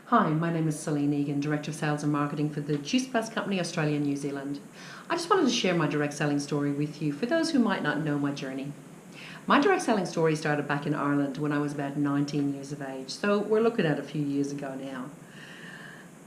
Hi, my name is Celine Egan, Director of Sales and Marketing for the Juice Plus Company, Australia and New Zealand. I just wanted to share my direct selling story with you for those who might not know my journey. My direct selling story started back in Ireland when I was about 19 years of age, so we're looking at a few years ago now.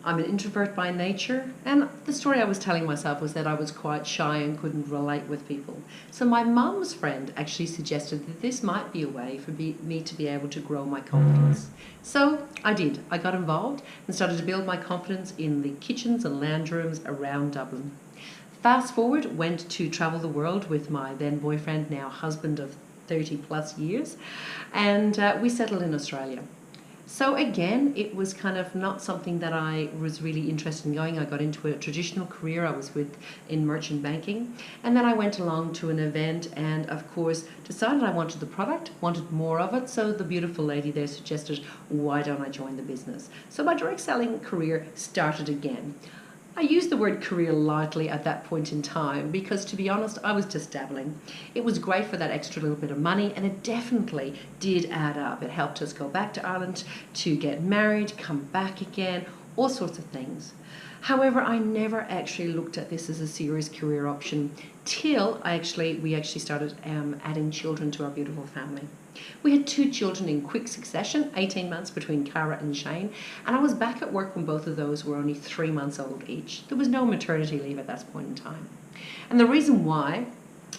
I'm an introvert by nature, and the story I was telling myself was that I was quite shy and couldn't relate with people. So my mum's friend actually suggested that this might be a way for me to be able to grow my confidence. So I did. I got involved and started to build my confidence in the kitchens and lounge rooms around Dublin. Fast forward, went to travel the world with my then boyfriend, now husband of 30 plus years, and we settled in Australia. So again, it was kind of not something that I was really interested in going. I got into a traditional career I was with in merchant banking, and then I went along to an event and of course decided I wanted the product, wanted more of it, so the beautiful lady there suggested, why don't I join the business? So my direct selling career started again. I used the word career lightly at that point in time because, to be honest, I was just dabbling. It was great for that extra little bit of money, and it definitely did add up. It helped us go back to Ireland to get married, come back again, all sorts of things. However, I never actually looked at this as a serious career option till we actually started adding children to our beautiful family. We had 2 children in quick succession, 18 months between Cara and Shane, and I was back at work when both of those were only 3 months old each. There was no maternity leave at that point in time. And the reason why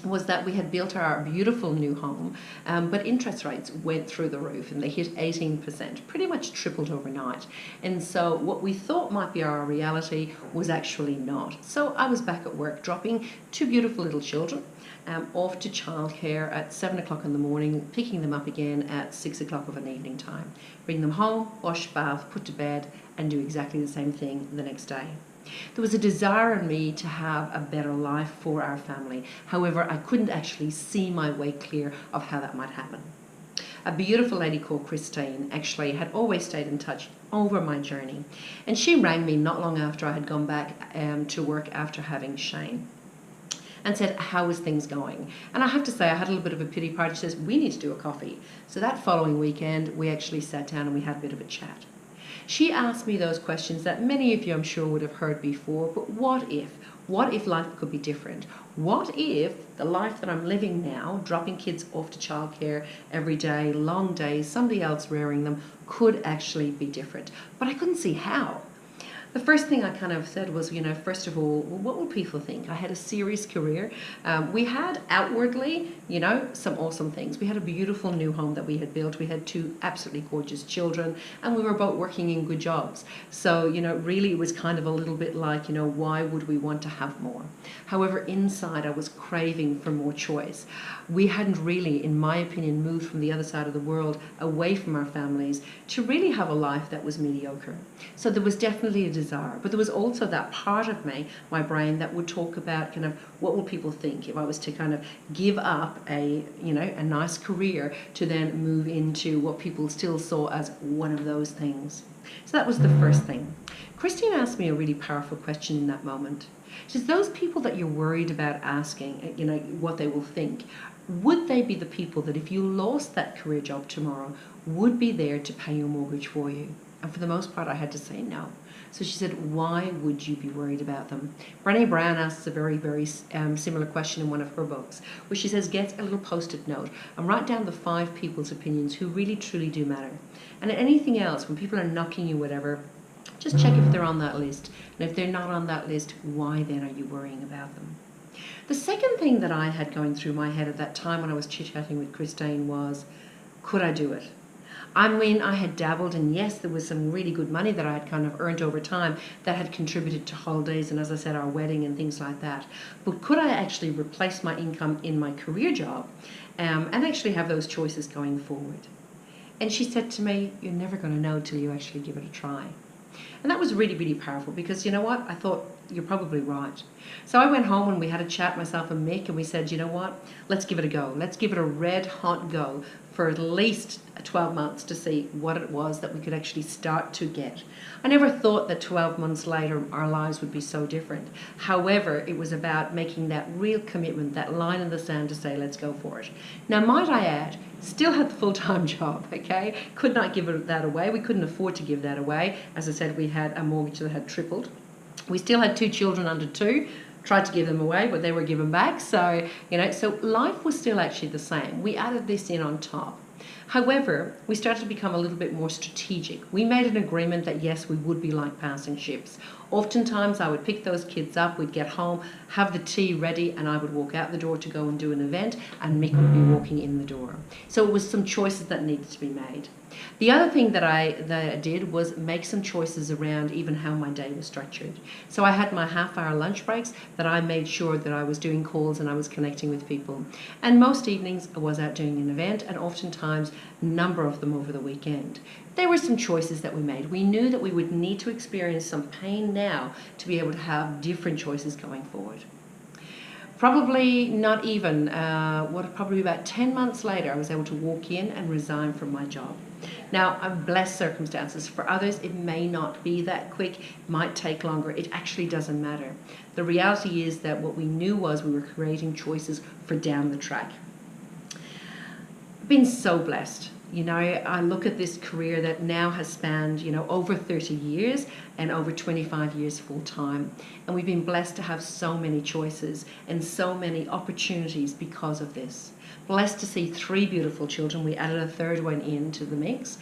was that we had built our beautiful new home, but interest rates went through the roof and they hit 18%, pretty much tripled overnight. And so what we thought might be our reality was actually not. So I was back at work dropping 2 beautiful little children off to childcare at 7 o'clock in the morning, picking them up again at 6 o'clock of an evening time. Bring them home, wash, bath, put to bed, and do exactly the same thing the next day. There was a desire in me to have a better life for our family. However, I couldn't actually see my way clear of how that might happen. A beautiful lady called Christine actually had always stayed in touch over my journey. And she rang me not long after I had gone back to work after having Shane and said, how is things going? And I have to say, I had a little bit of a pity party. She says, we need to do a coffee. So that following weekend, we actually sat down and we had a bit of a chat. She asked me those questions that many of you, I'm sure, would have heard before, but what if? What if life could be different? What if the life that I'm living now, dropping kids off to childcare every day, long days, somebody else rearing them, could actually be different? But I couldn't see how. The first thing I kind of said was, first of all, well, what will people think? I had a serious career. We had outwardly, some awesome things. We had a beautiful new home that we had built. We had 2 absolutely gorgeous children, and we were both working in good jobs. So, really it was kind of a little bit like, why would we want to have more? However, inside I was craving for more choice. We hadn't really, in my opinion, moved from the other side of the world, away from our families, to really have a life that was mediocre. So there was definitely a desire, but there was also that part of me, my brain, that would talk about kind of what will people think if I was to kind of give up a nice career to then move into what people still saw as one of those things. So that was the first thing. Christine asked me a really powerful question in that moment. She says, those people that you're worried about asking, what they will think, would they be the people that if you lost that career job tomorrow would be there to pay your mortgage for you? And for the most part, I had to say no. So she said, why would you be worried about them? Brené Brown asks a very, very similar question in one of her books, where she says, get a little post-it note and write down the 5 people's opinions who really, truly do matter. And anything else, when people are knocking you, whatever, just check if they're on that list. And if they're not on that list, why then are you worrying about them? The second thing that I had going through my head at that time when I was chit-chatting with Christine was, could I do it? I mean, I had dabbled, and yes, there was some really good money that I had kind of earned over time that had contributed to holidays and, as I said, our wedding and things like that. But could I actually replace my income in my career job and actually have those choices going forward? And she said to me, you're never going to know till you actually give it a try. And that was really, really powerful because, you know what? I thought, you're probably right. So I went home and we had a chat, myself and Mick, and we said, you know what, let's give it a go. Let's give it a red hot go for at least 12 months to see what it was that we could actually start to get. I never thought that 12 months later our lives would be so different. However, it was about making that real commitment, that line in the sand to say, let's go for it. Now, might I add, still had the full-time job, okay? Could not give that away. We couldn't afford to give that away. As I said, we had a mortgage that had tripled. We still had 2 children under 2. Tried to give them away, but they were given back. So, so life was still actually the same. We added this in on top. However, we started to become a little bit more strategic. We made an agreement that yes, we would be like passing ships. Oftentimes I would pick those kids up, we'd get home, have the tea ready, and I would walk out the door to go and do an event, and Mick would be walking in the door. So it was some choices that needed to be made. The other thing that I did was make some choices around even how my day was structured. So I had my half-hour lunch breaks that I made sure that I was doing calls and I was connecting with people. And most evenings I was out doing an event, and oftentimes a number of them over the weekend. There were some choices that we made. We knew that we would need to experience some pain now to be able to have different choices going forward. Probably not even, probably about 10 months later, I was able to walk in and resign from my job. Now, I'm blessed circumstances. For others, it may not be that quick, it might take longer. It actually doesn't matter. The reality is that what we knew was we were creating choices for down the track. I've been so blessed. I look at this career that now has spanned, over 30 years and over 25 years full time. And we've been blessed to have so many choices and so many opportunities because of this. Blessed to see 3 beautiful children. We added a 3rd one into the mix.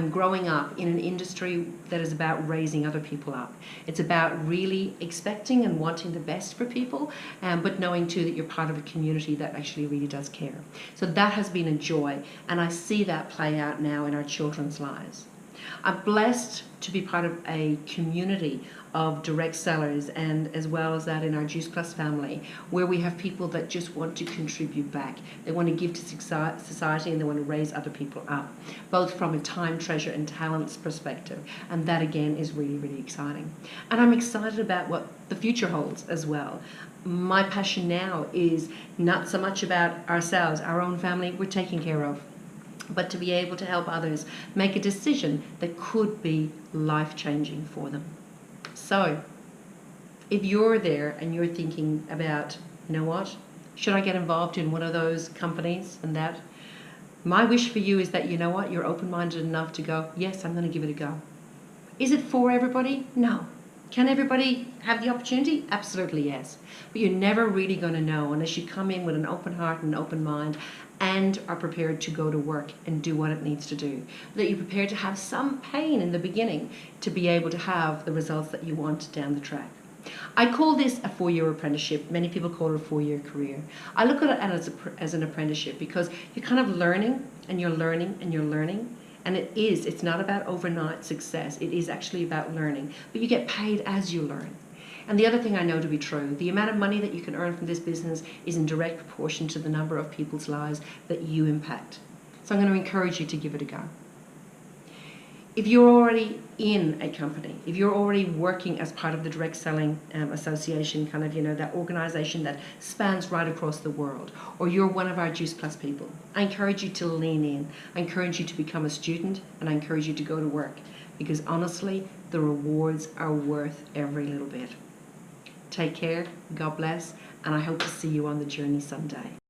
Growing up in an industry that is about raising other people up. It's about really expecting and wanting the best for people, but knowing too that you're part of a community that actually really does care. So that has been a joy, and I see that play out now in our children's lives. I'm blessed to be part of a community of direct sellers, and as well as that in our Juice Plus family, where we have people that just want to contribute back. They want to give to society, and they want to raise other people up, both from a time, treasure and talents perspective. And that again is really, really exciting. And I'm excited about what the future holds as well. My passion now is not so much about ourselves, our own family, we're taken care of, but to be able to help others make a decision that could be life-changing for them. So, if you're there and you're thinking about, should I get involved in one of those companies and that? My wish for you is that, you're open-minded enough to go, yes, I'm going to give it a go. Is it for everybody? No. Can everybody have the opportunity? Absolutely yes. But you're never really going to know unless you come in with an open heart and an open mind and are prepared to go to work and do what it needs to do. That you're prepared to have some pain in the beginning to be able to have the results that you want down the track. I call this a 4-year apprenticeship. Many people call it a 4-year career. I look at it as an apprenticeship because you're kind of learning and you're learning and you're learning. And it's not about overnight success. It is actually about learning. But you get paid as you learn. And the other thing I know to be true, the amount of money that you can earn from this business is in direct proportion to the number of people's lives that you impact. So I'm going to encourage you to give it a go. If you're already in a company, if you're already working as part of the Direct Selling Association, that organization that spans right across the world, or you're one of our Juice Plus people, I encourage you to lean in. I encourage you to become a student, and I encourage you to go to work, because honestly, the rewards are worth every little bit. Take care, God bless, and I hope to see you on the journey someday.